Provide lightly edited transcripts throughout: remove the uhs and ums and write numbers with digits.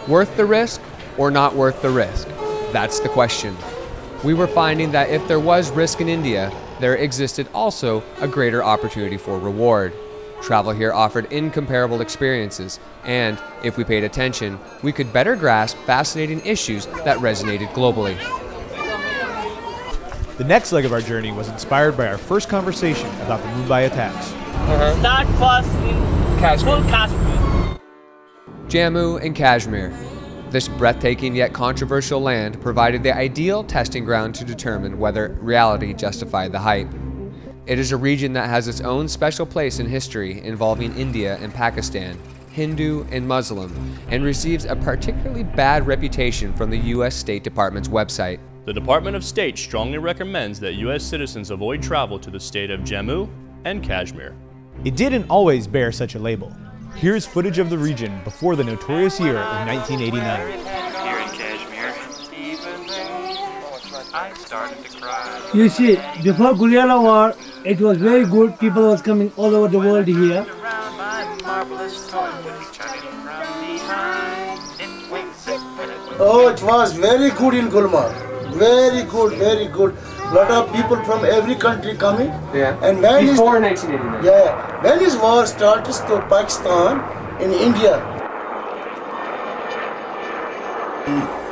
Worth the risk or not worth the risk? That's the question. We were finding that if there was risk in India, there existed also a greater opportunity for reward. Travel here offered incomparable experiences, and if we paid attention, we could better grasp fascinating issues that resonated globally. The next leg of our journey was inspired by our first conversation about the Mumbai attacks. Start first in Kashmir. Jammu and Kashmir. This breathtaking yet controversial land provided the ideal testing ground to determine whether reality justified the hype. It is a region that has its own special place in history involving India and Pakistan, Hindu and Muslim, and receives a particularly bad reputation from the U.S. State Department's website. The Department of State strongly recommends that U.S. citizens avoid travel to the state of Jammu and Kashmir. It didn't always bear such a label. Here's footage of the region before the notorious year of 1989. Here in Kashmir, I started to cry. You see, before Gulliana War, it was very good. People was coming all over the world here. Oh, it was very good in Gulmarg. Very good, very good. Lot of people from every country coming. Yeah. And when Before 1989. Yeah. When this war started to Pakistan in India.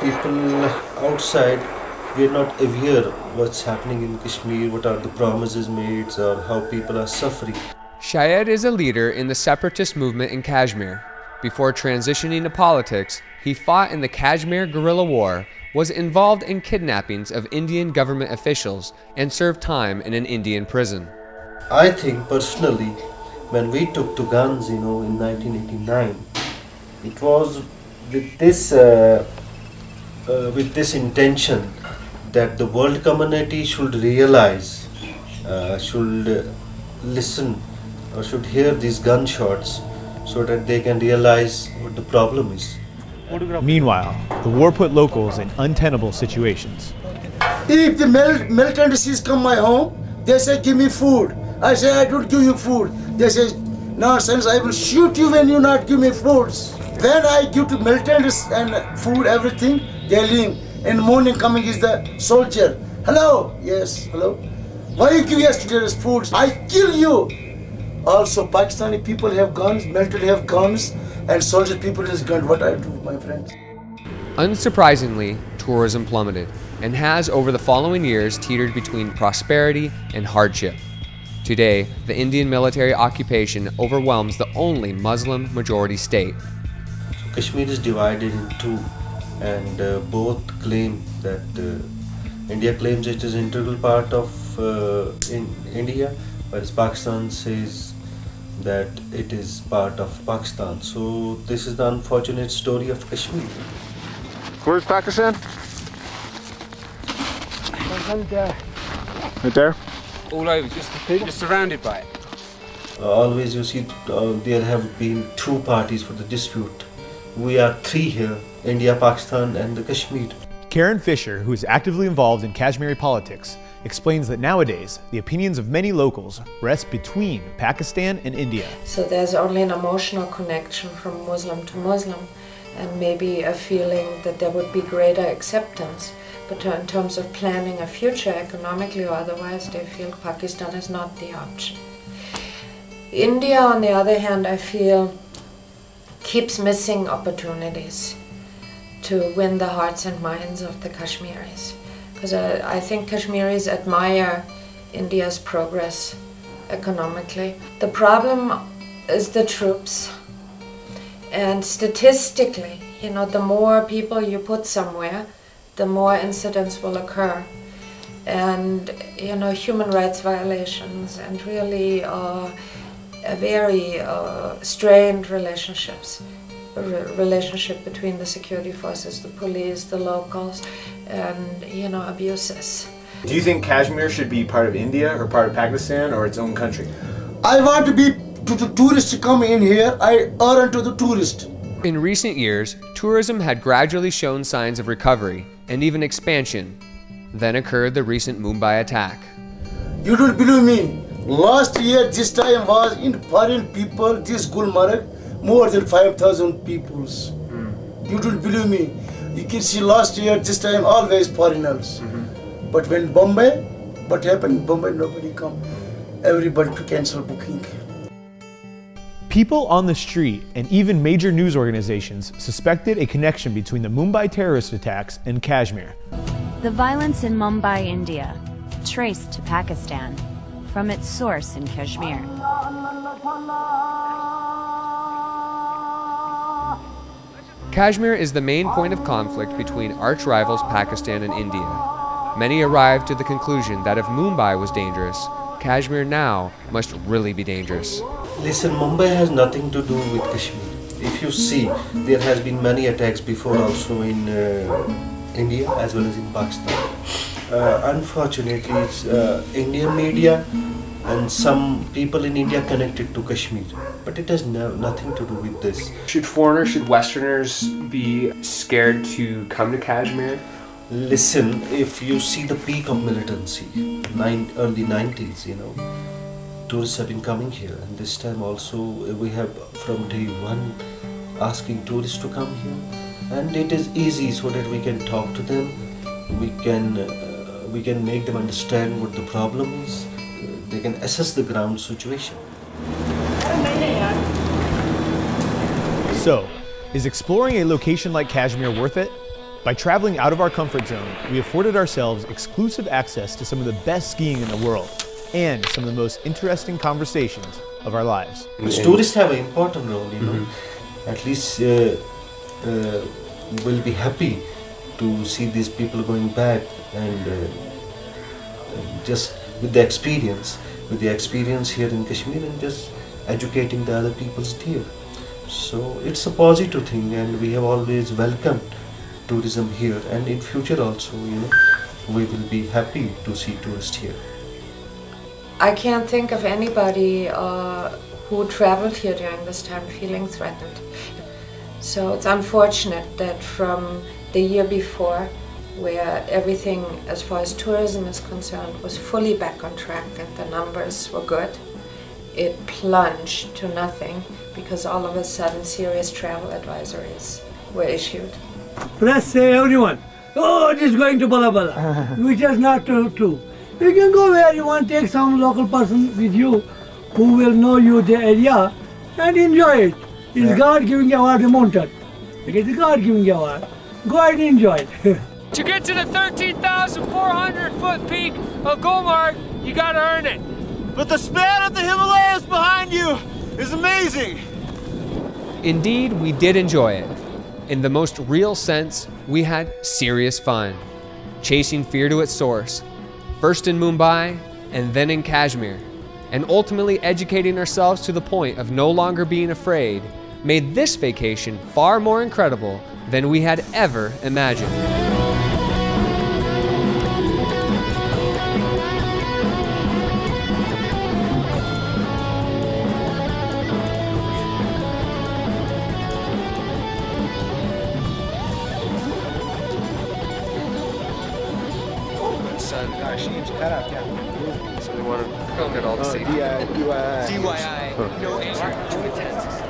People outside, we are not aware what's happening in Kashmir, what are the promises made, or how people are suffering. Shayed is a leader in the separatist movement in Kashmir. Before transitioning to politics, he fought in the Kashmir guerrilla war, was involved in kidnappings of Indian government officials, and served time in an Indian prison. I think personally, when we took to guns, in 1989, it was with this intention that the world community should realize, should listen, or should hear these gunshots, so that they can realize what the problem is. Meanwhile, the war put locals in untenable situations. If the militants come my home, they say, give me food. I say, I don't give you food. They say, nonsense, I will shoot you when you not give me fruits. Then I give to militants and food, everything, they leave. In the morning coming is the soldier. Hello? Yes, hello. Why you give yesterday's food? I kill you. Also, Pakistani people have guns, military have guns, and soldier people has guns. What I do, my friends? Unsurprisingly, tourism plummeted and has over the following years teetered between prosperity and hardship. Today, the Indian military occupation overwhelms the only Muslim majority state. Kashmir is divided in two, and both claim that India claims it is an integral part of in India, whereas Pakistan says that it is part of Pakistan. So this is the unfortunate story of Kashmir. Where's Pakistan? Right there? All over, just surrounded by it. Always you see there have been two parties for the dispute. We are three here, India, Pakistan and the Kashmir. Carin Fischer, who is actively involved in Kashmiri politics, explains that nowadays the opinions of many locals rest between Pakistan and India. So there's only an emotional connection from Muslim to Muslim, and maybe a feeling that there would be greater acceptance. But in terms of planning a future, economically or otherwise, they feel Pakistan is not the option. India, on the other hand, I feel keeps missing opportunities to win the hearts and minds of the Kashmiris. Because I think Kashmiris admire India's progress economically. The problem is the troops. And statistically, the more people you put somewhere, the more incidents will occur. And, human rights violations and really very strained relationships. Relationship between the security forces, the police, the locals, and abuses. Do you think Kashmir should be part of India or part of Pakistan or its own country? I want to be to the tourists to come in here. I earn to the tourist. In recent years, tourism had gradually shown signs of recovery and even expansion. Then occurred the recent Mumbai attack. You don't believe me. Last year, this time was in foreign people, this Gulmarg, more than 5,000 peoples. You don't believe me. You can see last year, this time, always foreigners. But when Bombay, what happened in Bombay, nobody come. Everybody to cancel booking. People on the street and even major news organizations suspected a connection between the Mumbai terrorist attacks and Kashmir. The violence in Mumbai, India, traced to Pakistan from its source in Kashmir. Kashmir is the main point of conflict between arch rivals Pakistan and India. Many arrived to the conclusion that if Mumbai was dangerous, Kashmir now must really be dangerous. Listen, Mumbai has nothing to do with Kashmir. If you see, there has been many attacks before also in India as well as in Pakistan. Unfortunately, it's Indian media and some people in India connected to Kashmir, but it has nothing to do with this. Should Westerners be scared to come to Kashmir? Listen, if you see the peak of militancy, early 90s, you know, tourists have been coming here, and this time also we have from day one asking tourists to come here, and it is easy so that we can talk to them, we can make them understand what the problem is, they can assess the ground situation. So, is exploring a location like Kashmir worth it? By traveling out of our comfort zone, we afforded ourselves exclusive access to some of the best skiing in the world and some of the most interesting conversations of our lives. Tourists have an important role, you know. At least we'll be happy to see these people going back and just with the experience here in Kashmir and just educating the other peoples here. So it's a positive thing, and we have always welcomed tourism here, and in future also, you know, we will be happy to see tourists here. I can't think of anybody who traveled here during this time feeling threatened. So it's unfortunate that from the year before, where everything as far as tourism is concerned was fully back on track and the numbers were good, it plunged to nothing because all of a sudden serious travel advisories were issued. Press say everyone, oh, it is going to Bala Bala, which is not true. You can go where you want, take some local person with you who will know you the area and enjoy it. It's God giving you award the mountain. It is God giving you award. Go ahead and enjoy it. To get to the 13,400 foot peak of Gulmarg, you gotta earn it. But the span of the Himalayas behind you is amazing. Indeed, we did enjoy it. In the most real sense, we had serious fun, chasing fear to its source, first in Mumbai and then in Kashmir, and ultimately educating ourselves to the point of no longer being afraid made this vacation far more incredible than we had ever imagined. So they want to film it all the same. DIY. No Asian too intense.